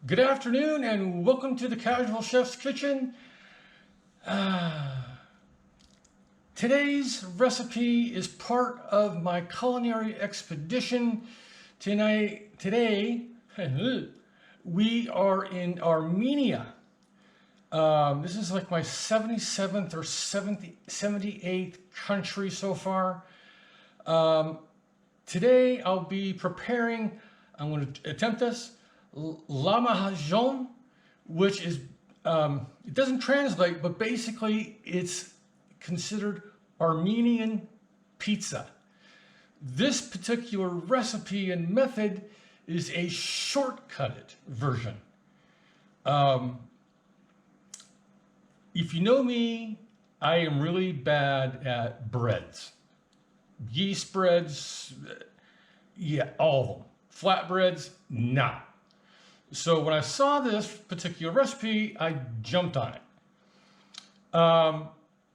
Good afternoon and welcome to the Casual Chef's Kitchen. Today's recipe is part of my culinary expedition. Today we are in Armenia. This is like my 77th or 78th country so far. Today I'll be preparing, I'm going to attempt this, Lahmajoun, which is, it doesn't translate, but basically it's considered Armenian pizza. This particular recipe and method is a shortcutted version. If you know me, I am really bad at breads. Yeast breads, yeah, all of them. Flatbreads, nah. So when I saw this particular recipe, I jumped on it.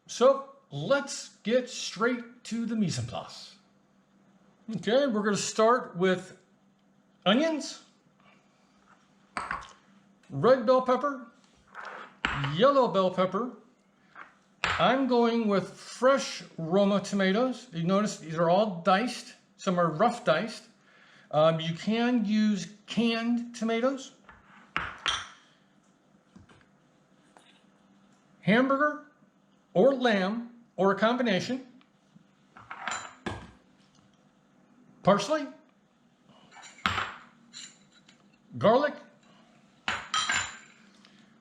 So let's get straight to the mise en place. Okay, we're going to start with onions, red bell pepper, yellow bell pepper. I'm going with fresh Roma tomatoes. You notice these are all diced. Some are rough diced. You can use canned tomatoes. Hamburger or lamb or a combination. Parsley. Garlic.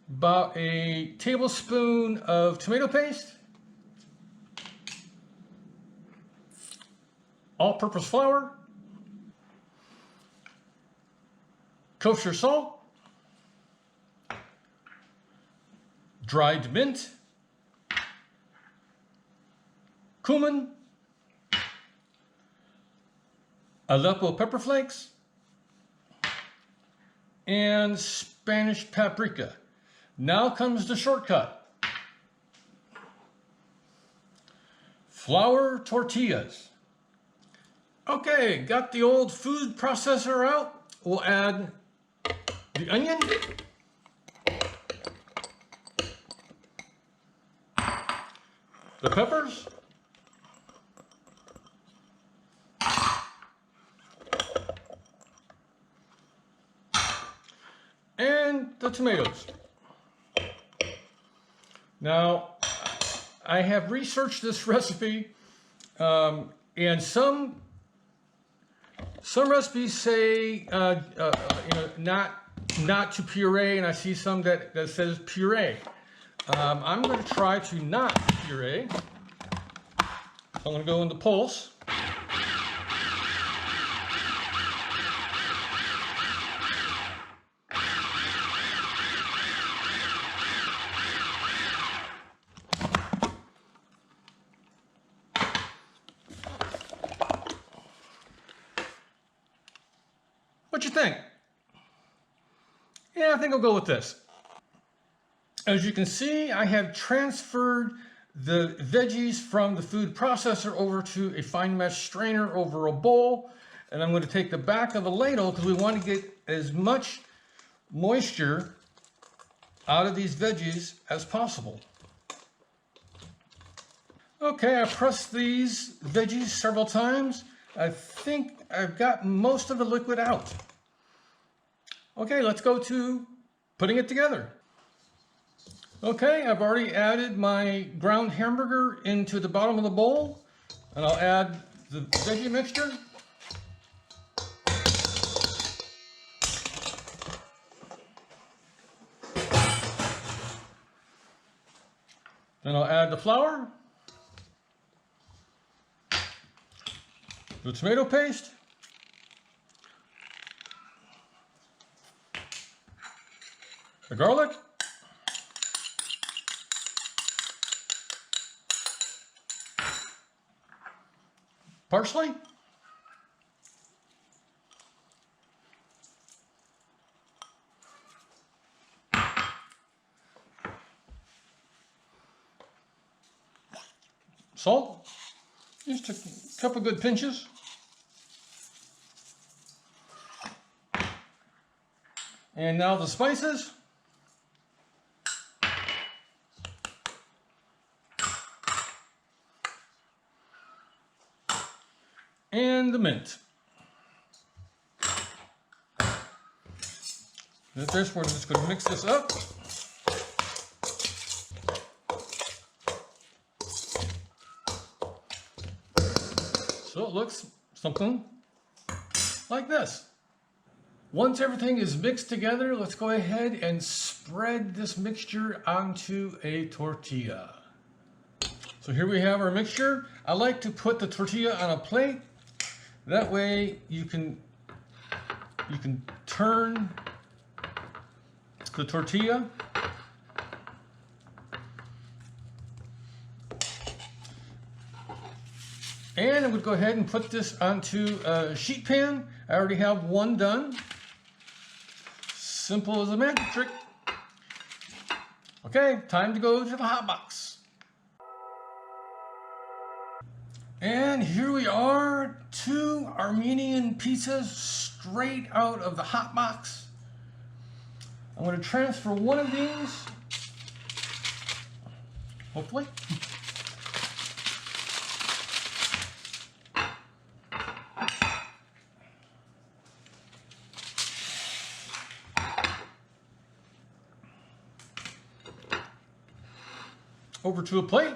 About a tablespoon of tomato paste. All-purpose flour. Kosher salt, dried mint, cumin, Aleppo pepper flakes, and Spanish paprika. Now comes the shortcut. Flour tortillas. Okay, got the old food processor out. We'll add the onion, the peppers, and the tomatoes. Now, I have researched this recipe, and some recipes say not to puree, and I see some that says puree. I'm going to try to not puree. So I'm going to go into pulse. What you think? Yeah, I think I'll go with this. As you can see, I have transferred the veggies from the food processor over to a fine mesh strainer over a bowl. And I'm going to take the back of a ladle because we want to get as much moisture out of these veggies as possible. Okay, I pressed these veggies several times. I think I've got most of the liquid out. Okay, let's go to putting it together. Okay, I've already added my ground hamburger into the bottom of the bowl, and I'll add the veggie mixture. Then I'll add the flour, the tomato paste, the garlic, parsley, salt, just a couple good pinches, And now the spices. And the mint. At this, we're just going to mix this up. So it looks something like this. Once everything is mixed together, let's go ahead and spread this mixture onto a tortilla. So here we have our mixture. I like to put the tortilla on a plate. That way you can turn the tortilla. And I would go ahead and put this onto a sheet pan. I already have one done. Simple as a magic trick. Okay, time to go to the hot box. And here we are, 2 Armenian pizzas straight out of the hot box. I'm going to transfer one of these, hopefully. Over to a plate.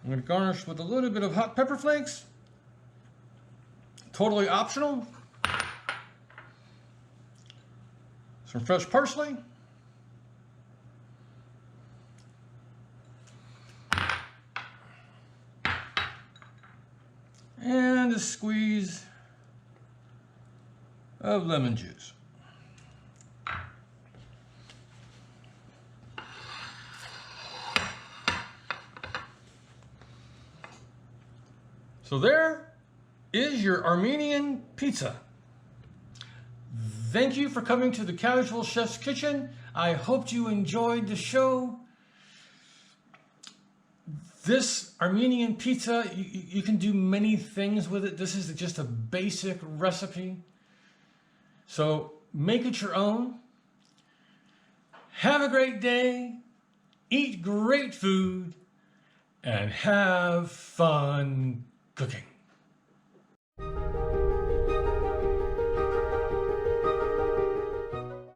I'm going to garnish with a little bit of hot pepper flakes. Totally optional. Some fresh parsley. And a squeeze of lemon juice. So there is your Armenian pizza. Thank you for coming to the Casual Chef's Kitchen. I hope you enjoyed the show. This Armenian pizza, you can do many things with it. This is just a basic recipe. So make it your own. Have a great day. Eat great food. And have fun cooking.